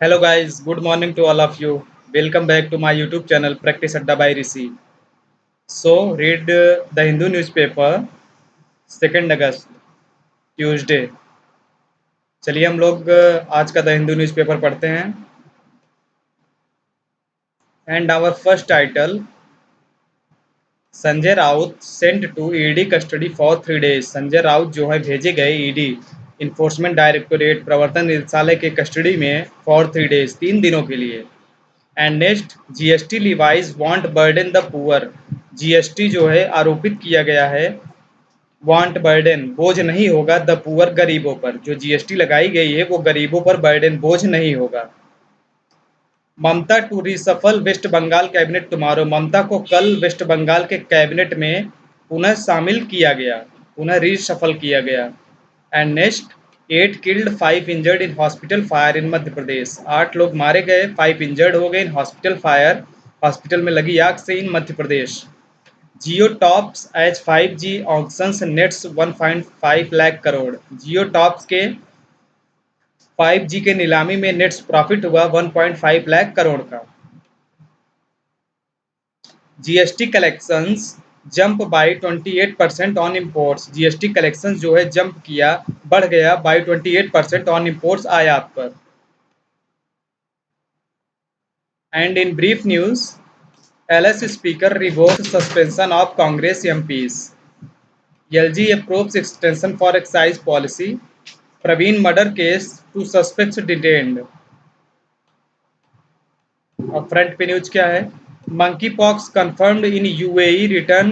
Hello guys, good morning to all of you. Welcome back to my YouTube channel Practice Adda by Rishi. So read the Hindu newspaper 2nd August Tuesday. चलिए हम लोग आज का the Hindu newspaper पढ़ते हैं. And our first title, Sanjay Raut sent to ED custody for 3 days. Sanjay Raut जो है भेजे गए ईडी इन्फोर्समेंट डायरेक्टोरेट प्रवर्तन निदेशालय के कस्टडी में फॉर 3 days 3 दिनों के लिए. And next, GST levies want burden the poor. GST जो है आरोपित किया गया है, वांट बर्डन बोझ नहीं होगा, द पुअर गरीबों पर. जो जीएसटी लगाई गई है वो गरीबों पर बर्डन बोझ नहीं होगा. Mamata to reshuffle West Bengal cabinet tomorrow. Mamata को कल वेस्ट बंगाल के कैबिनेट में पुनः शामिल किया गया, पुनः रीसफल किया गया. And next, 8 killed 5 injured in hospital fire in Madhya Pradesh. 8 लोग मारे गए, 5 इंजर्ड हो गए इन हॉस्पिटल फायर, हॉस्पिटल में लगी आग से in Madhya Pradesh. Jio tops as 5G auctions nets 1.5 lakh crore. Jio tops के 5G के नीलामी में नेट्स प्रॉफिट हुआ 1.5 लाख करोड़ का. GST collections jump by 28% on imports. GST collections जो है जंप किया, बढ़ गया बाई 28% ऑन इम्पोर्ट्स आयात पर. And in brief news, LS speaker revoked suspension of Congress MPs. LG approves extension for excise policy. Praveen murder case two suspects detained. अब front पे news क्या है? Monkeypox confirmed in UAE return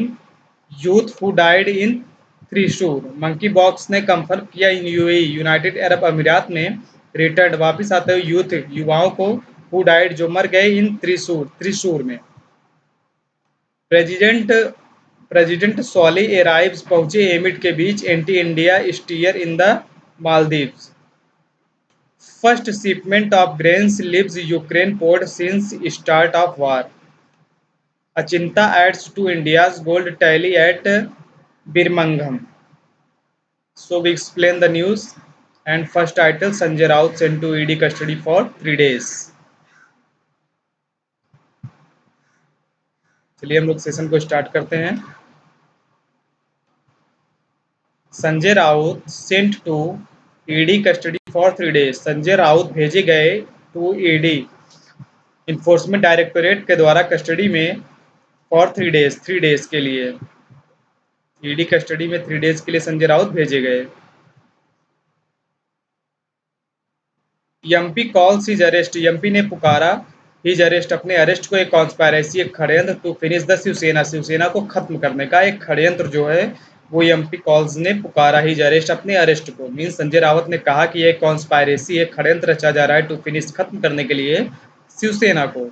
youth who died in Thrissur. Monkeypox ने confirm किया in UAE United Arab अमीरात में return वापस आते हुए युवाओं को हु डाइड जो मर गए इन त्रिशूर में. प्रेसिडेंट सॉली एराइव्स पहुंचे एमिड के बीच anti India stir in the Maldives. First shipment of grains leaves Ukraine port since start of war. Achinta adds to India's gold tally at Birmingham. So we explain the news. And first title, Sanjay Raut sent to ED custody for 3 days. चलिए हम लोग session को start करते हैं. Sanjay Raut sent to ED custody for 3 days. Sanjay Raut भेजे गए to ED enforcement directorate के द्वारा कस्टडी में फॉर 3 days 3 days के लिए. ईडी कस्टडी में 3 days के लिए संजय राउत भेजे गए. MP calls his arrest. MP ने पुकारा हिज अरेस्ट, अपने अरेस्ट को एक कॉन्स्पायरेसी, एक षड्यंत्र to finish the Shiv Sena, Shiv Sena को खत्म करने का एक षड्यंत्र जो है वो एमपी कॉल्स ने पुकारा हिज अरेस्ट, अपने अरेस्ट को. मीन संजय रावत ने कहा कि एक कॉन्स्पायरेसी, एक षड्यंत्र रचा जा रहा है टू फिनिश, खत्म करने के लिए शिवसेना को.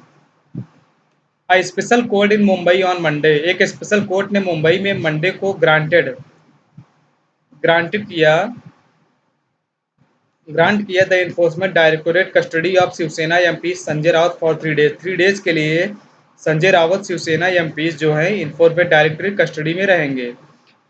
A special court in Mumbai on Monday. एक स्पेशल कोर्ट ने मुंबई में मंडे को ग्रांटेड किया the enforcement directorate custody of Shiv Sena MP Sanjay Rawat for 3 days. 3 days के लिए संजय रावत शिवसेना एमपी जो है इन्फोर्समेंट डायरेक्टोरेट कस्टडी में रहेंगे.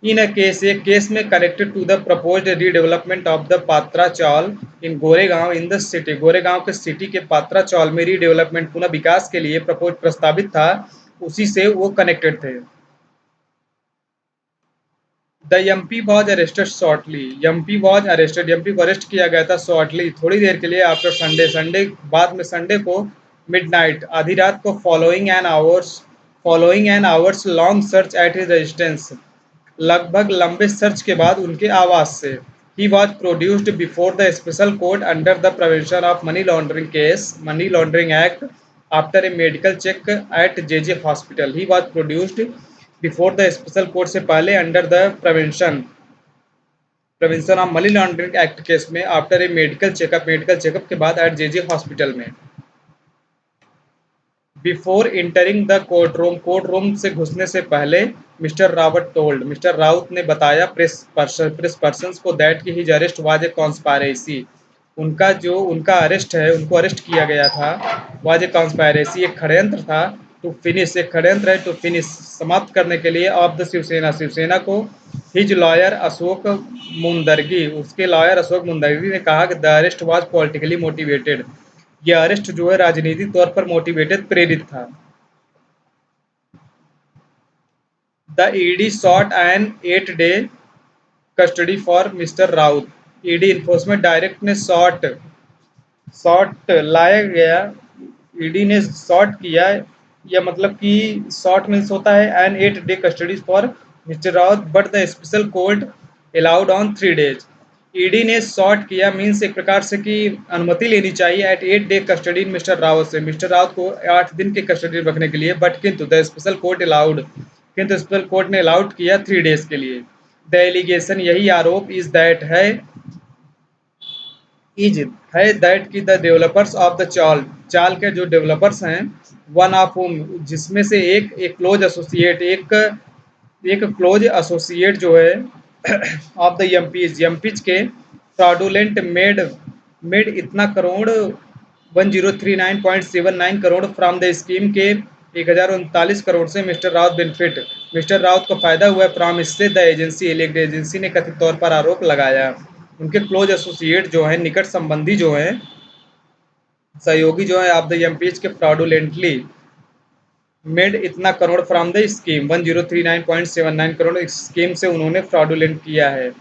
इन अ केस, एक केस में connected to the proposed redevelopment of the Patra Chawl in Goregaon in the city. Goregaon के सिटी के पात्रा चौल में रीडेवलपमेंट, पुनः विकास के लिए प्रस्तावित था, उसी से वो कनेक्टेड थे. The MP was arrested shortly. MP was arrested, MP को अरेस्ट किया गया था शॉर्टली, थोड़ी देर के लिए, आफ्टर संडे बाद में, संडे को मिडनाइट, आधी रात को, following an hours long search at his residence. लगभग लंबे सर्च के बाद उनके आवास से. He was produced before the special court under the prevention of money laundering case, money laundering act, after a medical check at JJ hospital. He was produced before the special court से पहले, under the prevention of money laundering act case में, after a medical checkup के बाद at JJ hospital में. Before entering the court room से घुसने से पहले, मिस्टर राउत ने बताया प्रेस पर्सन को दैट की his arrest was a conspiracy. उनका अरेस्ट है, उनको अरेस्ट किया गया था, वाज ए कॉन्स्पायरेसी, एक षड्यंत्र था, टू फिनिश, एक षड्यंत्र है टू फिनिश, समाप्त करने के लिए, ऑफ द शिवसेना, शिवसेना को. हिज लॉयर अशोक मुंदरगी, उसके लॉयर अशोक मुंदरगी ने कहा कि the arrest was politically motivated. यह अरेस्ट जो है राजनीतिक तौर पर मोटिवेटेड प्रेरित था। The ED short N 8-day custody for mister Raut. ED enforcement direct ने शॉट लाया गया, ईडी ने शॉट किया, या मतलब कि शॉट मीन्स होता है an 8-day custody for mister Rawat but the special court allowed on 3 days। ED ने शॉट किया मीन्स एक प्रकार से कि अनुमति लेनी चाहिए eight 8-day custody mister Rawat से, मिस्टर रावत को 8 दिन की कस्टडी रखने के लिए, बट किंतु द स्पेशल कोर्ट अलाउड, किंतु स्पेशल कोर्ट ने अलाउड किया 3 days के लिए। द एलिगेशन, यही आरोप, इज दैट है दैट कि द डेवलपर्स ऑफ द चाल के जो डेवलपर्स हैं, वन ऑफ होम, जिसमें से एक क्लोज एसोसिएट, एक क्लोज एसोसिएट जो है ऑफ द एमपीज के फ्रॉडुलेंट मेड इतना crore 1039.79 crore from the scheme के 1039 करोड़ से mister Raut benefit, mister Raut को फायदा हुआ फ्रॉम इससे, द एजेंसी ने कथित तौर पर आरोप लगाया। उनके क्लोज एसोसिएट जो है, निकट संबंधी जो है, सहयोगी जो है ऑफ द एमपीज के फ्रॉडुलेंटली मेड इतना crore from the scheme 1039.79 crore scheme से उन्होंने फ्रॉडुलेंट किया है।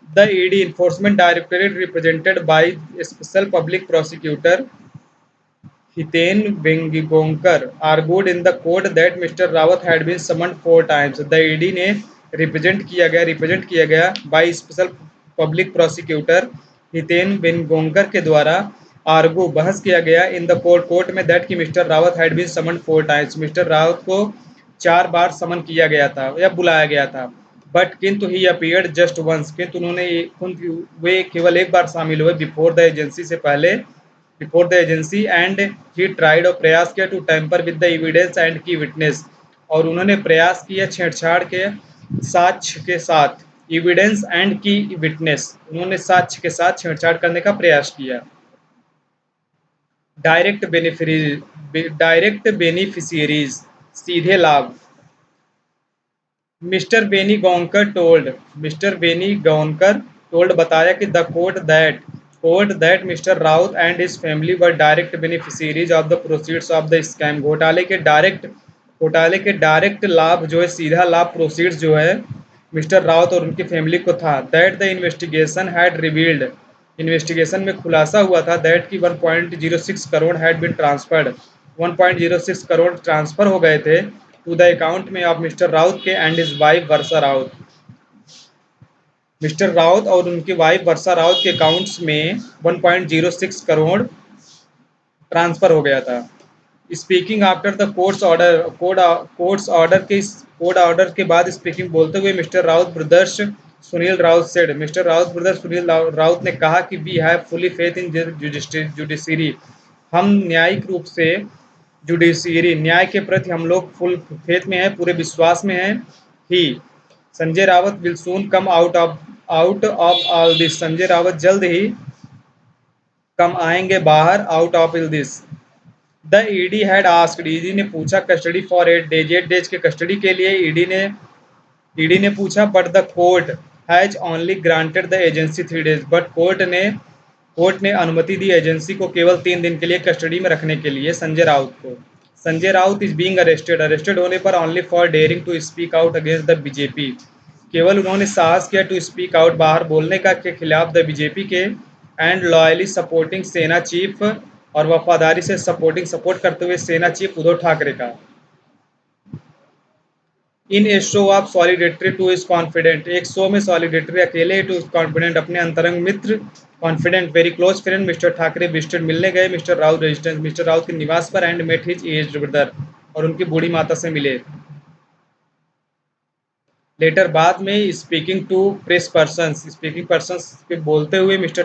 The ED enforcement directorate represented by special public prosecutor Hiten Vengigonkar argued in the court that Mr. Rawat had been summoned 4 times। The ED ने represent किया गया by special public prosecutor Hiten Vengigonkar के द्वारा argue बहस किया गया इन द कोर्ट में that कि mister Rawat had been summon 4 times, mister Rawat को 4 बार समन किया गया था या बुलाया गया था, बट किंतु ही अपीयर्ड जस्ट वंस, किंतु वे केवल एक बार शामिल हुए बिफोर द एजेंसी से पहले, before the agency, and he tried और प्रयास किया to tamper with the evidence and की विटनेस, और उन्होंने प्रयास किया छेड़छाड़ के साक्ष्य के साथ, एविडेंस एंड की विटनेस, उन्होंने साक्ष्य के साथ छेड़छाड़ करने का प्रयास किया। डायरेक्ट बेनिफिशियरीज, सीधे लाभ। मिस्टर बेनी गौनकर टोल्ड बताया कि the court that mister Raut and his family were direct beneficiaries of the proceeds of the scam. घोटाले के डायरेक्ट लाभ जो है, सीधा लाभ, प्रोसीड्स जो है मिस्टर राउत और उनकी फैमिली को था। That the investigation had revealed, investigation में खुलासा हुआ था दैट की 1.06 crore had been transferred, 1.06 crore transfer हो गए थे टू द अकाउंट में ऑफ मिस्टर राउत के and his wife Varsha Raut, mister Raut और उनकी वाइफ वर्षा राउत के अकाउंट्स में 1.06 करोड़ ट्रांसफर हो गया था। Speaking after the court order के बाद स्पीकिंग बोलते हुए mister Raut brothers Sunil Raut said, mister Raut brothers Sunil Raut ने कहा कि we have fully faith in judiciary, हम न्यायिक रूप से जुडिशियरी, न्याय के प्रति हम लोग फुल फेथ में हैं, पूरे विश्वास में हैं। He Sanjay Rawat will soon come out of all this, Sanjay Rawat जल्द ही कम आएंगे बाहर out of this. The ED had asked, ED ने पूछा कस्टडी फॉर 8 डेज के कस्टडी के लिए ईडी ने पूछा, but the court has only granted the agency 3 days, but court ने अनुमति दी एजेंसी को केवल 3 दिन के लिए कस्टडी में रखने के लिए संजय राउत को। Sanjay Raut is being arrested होने पर only for daring to speak out against the BJP, केवल उन्होंने साहस किया टू स्पीक आउट, बाहर बोलने का के खिलाफ द बीजेपी के, एंड लॉयली सपोर्टिंग सेना चीफ, और वफादारी से सपोर्ट करते हुए सेना चीफ उद्धव ठाकरे का। In a show of solidarity to his confidant, एक शो में सॉलिडेटरी अकेले टू कॉन्फिडेंट, अपने अंतरंग मित्र confidant very close friend mister Thackeray visited, मिलने गए mister Raut residence, mister Raut के निवास पर, and met his aged brother, और उनकी बूढ़ी माता से मिले। लेटर बाद में स्पीकिंग टू प्रेस पर्सन्स के बोलते हुए मिस्टर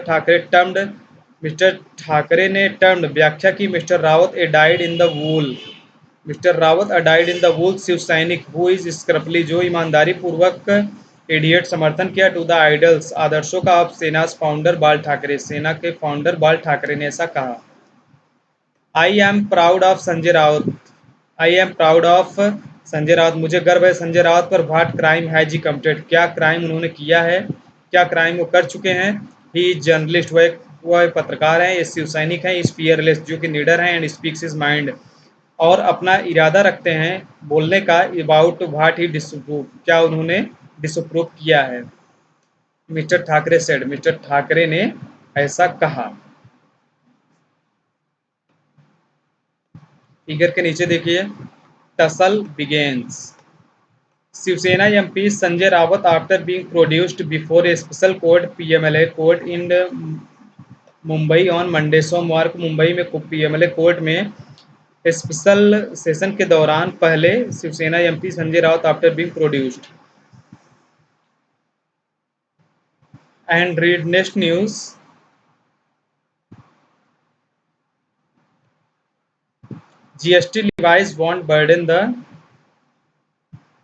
ठाकरे ने टर्म्ड व्याख्या की mister Rawat a dyed in the wool, mister Rawat a dyed in the wool Shiv Sainik who is स्क्रपली, जो ईमानदारी पूर्वक एडियट समर्थन किया टू द आइडल्स, आदर्शों का ऑफ सेना फाउंडर बाल ठाकरे, सेना के फाउंडर बाल ठाकरे ने ऐसा कहा। I am proud of Sanjay Raut, I am proud of Sanjay Raut, मुझे गर्व है संजय राउत पर। What crime has he committed, क्या क्राइम उन्होंने किया है, क्या क्राइम वो कर चुके हैं। ही इज जर्नलिस्ट, वह पत्रकार हैं, ये शिव सैनिक हैं, इस फियरलेस जो कि निडर हैं एंड स्पीक्स हिज माइंड, और अपना इरादा रखते हैं बोलने का अबाउट व्हाट ही डिसअप्रूव, क्या उन्होंने डिसअप्रूव किया है। Mister Thackeray said, mister Thackeray ने ऐसा कहा। फिगर के नीचे देखिए, tussle begins. Shiv Sena MP Sanjay Rawat after being produced before a special court PMLA court in Mumbai on Monday, सोमवार को मुंबई में पीएमएलए कोर्ट में स्पेशल सेशन के दौरान पहले Shiv Sena MP Sanjay Raut after being produced. And read next news. GST levies won't burden the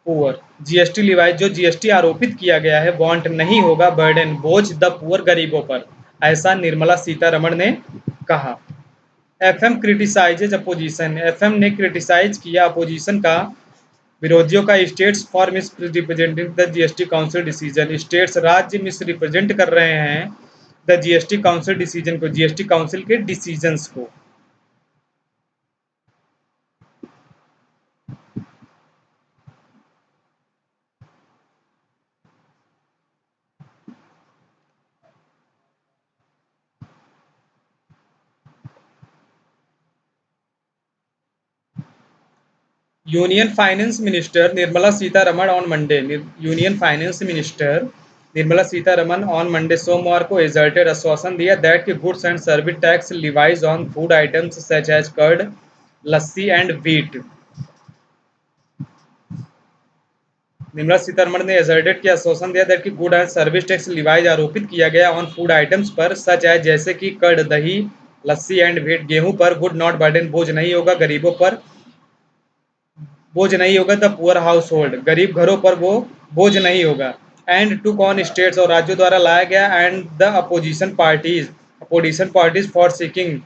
poor. GST levies जो GST आरोपित किया गया है वॉन्ट नहीं होगा बर्डन बोझ द पुअर गरीबों पर, ऐसा निर्मला सीतारमण ने कहा। एफएम क्रिटिसाइजेज अपोजिशन, एफएम ने क्रिटिसाइज किया अपोजिशन का, विरोधियों का states for miss representing the GST council decision, states राज्य मिस रिप्रेजेंट कर रहे हैं द जीएसटी काउंसिल डिसीजन को, जीएसटी काउंसिल के डिसीजंस को। Union finance minister Nirmala Sitharaman on Monday, union finance minister Nirmala Sitharaman on Monday सोमवार को एजर्टेड आश्वासन दिया दैट कि goods and service tax levies on food items such as curd, lassi and wheat. Nirmala Sitharaman ने asserted किया आश्वासन दिया दैट कि good and service tax levies आरोपित किया गया ऑन फूड आइटम्स पर सच एज जैसे कि कर्ड दही, लस्सी एंड व्हीट, गेहूं पर वुड नॉट बर्डन बोझ नहीं होगा गरीबों पर, बोझ नहीं होगा द पुअर हाउस होल्ड, गरीब घरों पर वो बोझ नहीं होगा। एंड टू कॉन स्टेट्स, और राज्यों द्वारा लाया गया, and the opposition parties for seeking,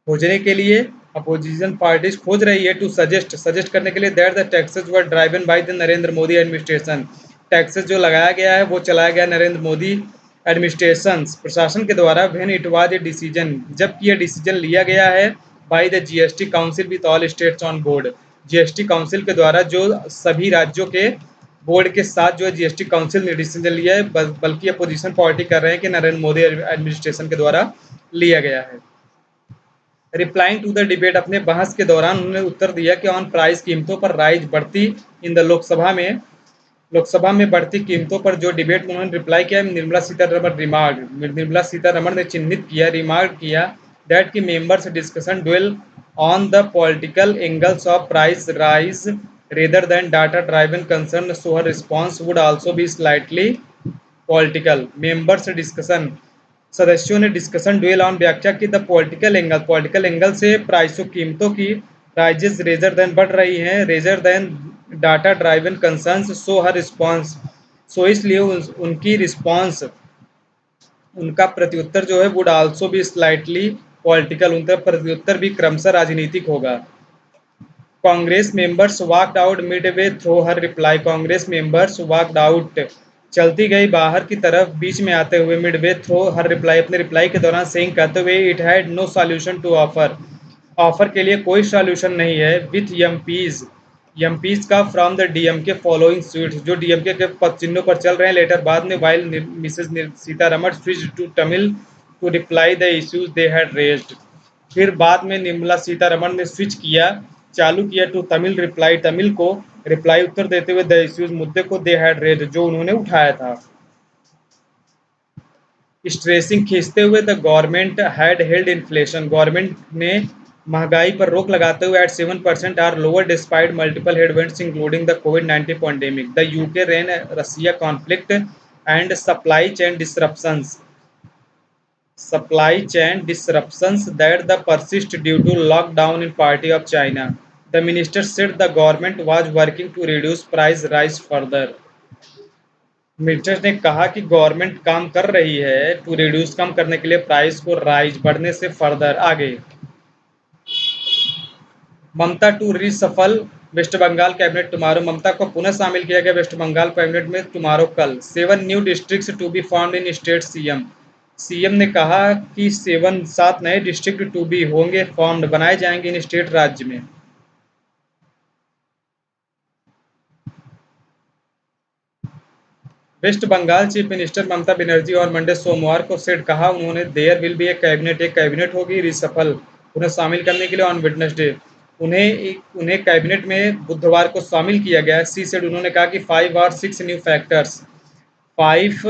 खोजने के लिए, अपोजिशन पार्टीज खोज रही है टू सजेस्ट, सजेस्ट करने के लिए that the taxes were driven by the Narendra Modi administration, taxes जो लगाया गया है वो चलाया गया नरेंद्र मोदी एडमिनिस्ट्रेशन प्रशासन के द्वारा, when it was a decision, जबकि यह डिसीजन लिया गया है by the GST council with all states on board, GST council के द्वारा जो सभी राज्यों के बोर्ड के साथ जो है जीएसटी काउंसिल ने डिसीजन लिया है, बल्कि अपोजिशन पार्टी कर रहे हैं कि नरेंद्र मोदी एडमिनिस्ट्रेशन के द्वारा लिया गया है। रिप्लाइंग टू द डिबेट, अपने बहस के दौरान उन्होंने उत्तर दिया कि ऑन प्राइस, कीमतों पर राइज, बढ़ती इन द लोकसभा में बढ़ती कीमतों पर जो डिबेट में उन्होंने रिप्लाई किया, निर्मला सीतारमण ने चिन्हित किया, रिमार्क किया दैट की members discussion dwell on the political angles of price rise rather than data driven concern, so her response would also be slightly political. Members discussion, सदस्यों ने डिस्कशन ड्वेल ऑन, व्याख्या की द पॉलिटिकल एंगल से प्राइसों, कीमतों की rises razor then बढ़ रही हैं, rather than data driven concerns, so her response, so इसलिए उनकी रिस्पॉन्स, उनका प्रत्युत्तर जो है वुड आल्सो भी स्लाइटली पॉलिटिकल, उनका प्रत्युत्तर भी क्रमशः राजनीतिक होगा। Congress members walked out midway through her reply, Congress members walked out, चलती गई बाहर की तरफ बीच में आते हुए, midway through her reply, अपने रिप्लाई के दौरान सेइंग, कहते हुए, it had no solution to offer, offer के लिए कोई सॉल्यूशन नहीं है, विथ एमपीज का from the DMK following sweets, जो डीएमके के पद चिन्हों पर चल रहे हैं, लेटर बाद में while missus Sitharaman switch to Tamil to reply the issues they had raised, फिर बाद में निर्मला सीतारमण ने स्विच किया, चालू किया टू तमिल रिप्लाई, तमिल को रिप्लाई उत्तर देते हुए द इश्यूज, मुद्दे को दे हैड रेज्ड, जो उन्होंने उठाया था। स्ट्रेसिंग, खींचते हुए the government had held inflation, government ने महंगाई पर रोक लगाते हुए at 7% or lower despite multiple headwinds including the कोविड-19 pandemic, the Ukraine Russia conflict and supply chain disruptions that the persist due to lockdown in party of China. The minister said the government was working to reduce price rise further. Minister ने कहा कि government काम कर रही है to reduce, कम करने के लिए प्राइस को राइज, बढ़ने से फर्दर आगे। Mamata to reshuffle West Bengal cabinet tomorrow, Mamata को पुनः शामिल किया गया वेस्ट बंगाल कैबिनेट में टुमारो कल। 7 new districts to be found in state CM, CM ने कहा कि 7 नए डिस्ट्रिक्ट टू बी होंगे फॉर्म्ड, बनाए जाएंगे इन स्टेट राज्य में। वेस्ट बंगाल चीफ मिनिस्टर ममता बनर्जी और मंडे सोमवार को सेड कहा उन्होंने देयर विल बी एक कैबिनेट होगी रिसफल उन्हें शामिल करने के लिए ऑन वेडनेसडे। उन्हें कैबिनेट में बुधवार को शामिल किया गया है। सी सेड उन्होंने कहा कि 5 और 6 न्यू फैक्टर्स, 5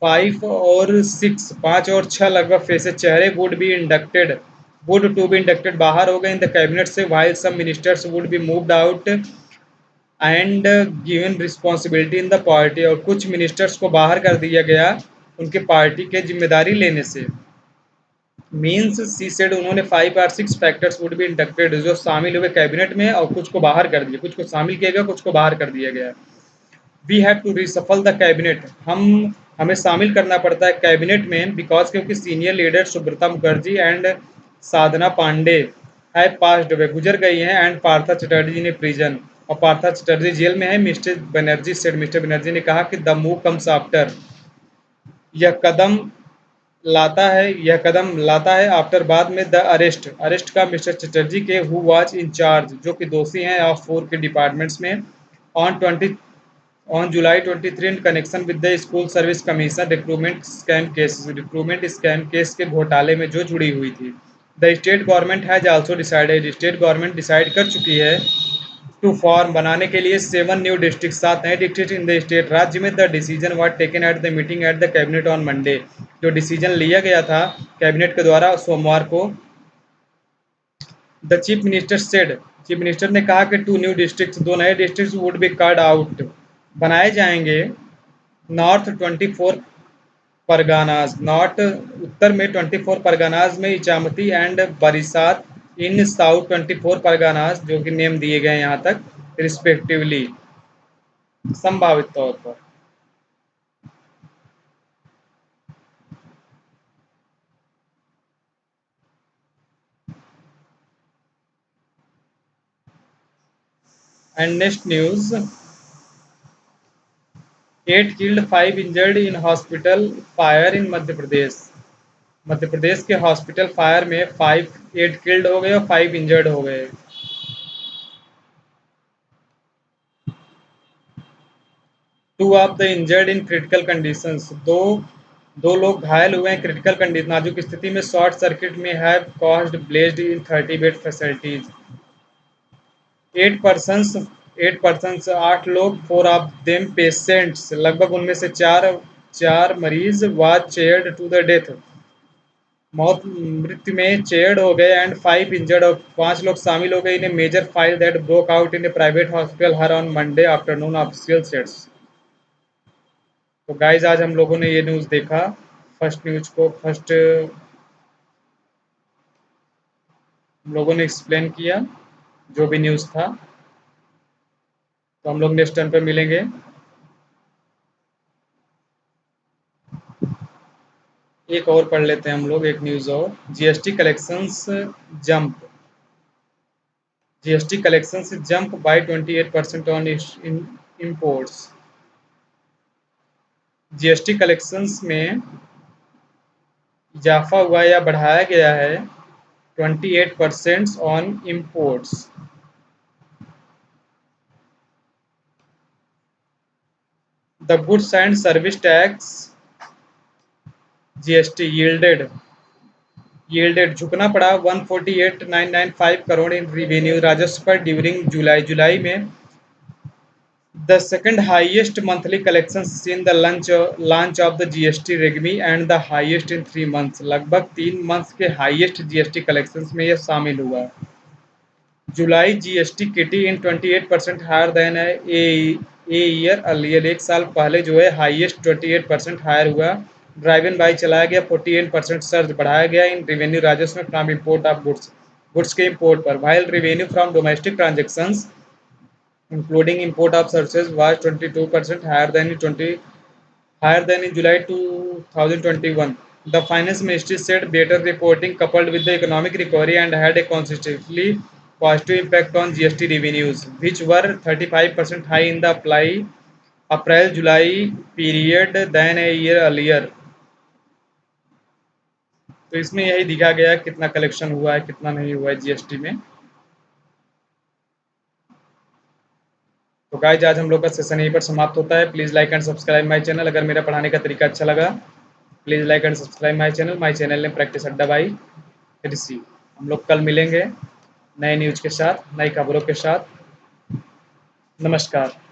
5 और 6, 5 और 6 लगभग फेसेस चेहरे वुड टू बी इंडक्टेड बाहर हो गए इन द कैबिनेट से, while some ministers would be moved out and given responsibility in the party, और कुछ मिनिस्टर्स को बाहर कर दिया गया उनके पार्टी के जिम्मेदारी लेने से। मीन्स सी सेड उन्होंने 5 और 6 फैक्टर्स वुड बी इंडक्टेड, जो शामिल हुए कैबिनेट में और कुछ को बाहर कर दिया, कुछ को शामिल किया गया, कुछ को बाहर कर दिया गया। We have to reshuffle the cabinet, हमें शामिल करना पड़ता है कैबिनेट में, बिकॉज क्योंकि senior leader Subrata Mukherjee and Sadhana Pande है पास्ड वे, गुजर गई हैं, एंड पार्था चटर्जी ने प्रिजन, और पार्था चटर्जी जेल में है। मिस्टर बनर्जी ने कहा कि द मूव कम्स आफ्टर, यह कदम यह कदम लाता है आफ्टर, बाद में द अरेस्ट का मिस्टर चटर्जी के हु वाज इन चार्ज, जो कि दोषी हैं ऑफ 4 के डिपार्टमेंट्स में, on 20 on July 23 in connection with the school service commission recruitment scam case के घोटाले में जो जुड़ी हुई थी। The state government has also decided, state government decide कर चुकी है टू फॉर्म, बनाने के लिए 7 न्यू डिस्ट्रिक्ट, 7 नए डिस्ट्रिक्ट इन द स्टेट राज्य में। The decision was taken at the meeting at the cabinet on Monday, जो डिसीजन लिया गया था कैबिनेट के द्वारा सोमवार को। The chief minister said, chief minister ने कहा कि 2 न्यू डिस्ट्रिक्ट, 2 नए district would be card out, बनाए जाएंगे। नॉर्थ 24 परगानाज, नॉर्थ उत्तर में 24 परगानाज में इचामती एंड बरिसात, इन साउथ 24 परगानाज, जो कि नेम दिए गए यहाँ तक रिस्पेक्टिवली, संभावित तौर पर। And next news, 8 killed 5 injured in hospital fire in Madhya Pradesh. Madhya Pradesh के हॉस्पिटल फायर में 8 किल्ड हो गए और 5 इंजर्ड हो गए। Two of the injured in critical conditions, दो लोग घायल हुए हैं क्रिटिकल कंडीशन नाजुक स्थिति में, short circuit may have caused blazed in 30 bed facilities. 8 persons 8 लोग, 4 ऑफ देम पेशेंट्स, लगभग उनमें से चार मरीज, was charred to the death, मृत्यु में चेयर्ड हो गए, एंड 5 इंजर्ड, और 5 लोग शामिल हो गए in a major fire that broke out in a private hospital here on Monday afternoon, official said. तो गाइज आज हम लोगों ने ये न्यूज़ देखा, फर्स्ट हम लोगों ने एक्सप्लेन किया जो भी न्यूज़ था। तो हम लोग नेक्स्ट टाइम पे मिलेंगे। एक और पढ़ लेते हैं हम लोग, एक न्यूज़ और, jump GST collections jump by 28% on imports. GST collections में इजाफा हुआ या बढ़ाया गया है 28% on imports. The goods and service tax GST yielded झुकना पड़ा 148,995 करोड़ इन रिवेन्यू राजस्व पर ड्यूरिंग जुलाई में, the second highest monthly collection in the launch of the GST regime and the highest in 3 months, लगभग 3 मंथ्स के हाईएस्ट जीएसटी कलेक्शंस में यह शामिल हुआ। July GST kitty in 28% higher than a year earlier, एक साल पहले जो है हाईएस्ट 28% हायर हुआ। ड्राइवन बाई चलाया गया 48% सर्ज बढ़ाया गया इन रिवेन्यू राजस्व में फ्रॉम इम्पोर्ट ऑफ गुड्स के इम्पोर्ट पर, while revenue from domestic transactions including import of services was 22% higher than in July 2021. The Finance Ministry said better reporting coupled with the economic recovery and had a consistently positive impact on GST revenues, which were 35% high in the April-July period than a year earlier. तो इसमें यही दिखा गया है कितना collection हुआ है, कितना नहीं हुआ है जीएसटी में। तो गाइस आज हम लोग का सेशन यहीं पर समाप्त होता है। Please like and subscribe my channel. अगर मेरा पढ़ाने का तरीका अच्छा लगा, please like and subscribe my channel name practice अड्डा बाई ऋषि। हम लोग कल मिलेंगे नए न्यूज़ के साथ, नई खबरों के साथ। नमस्कार।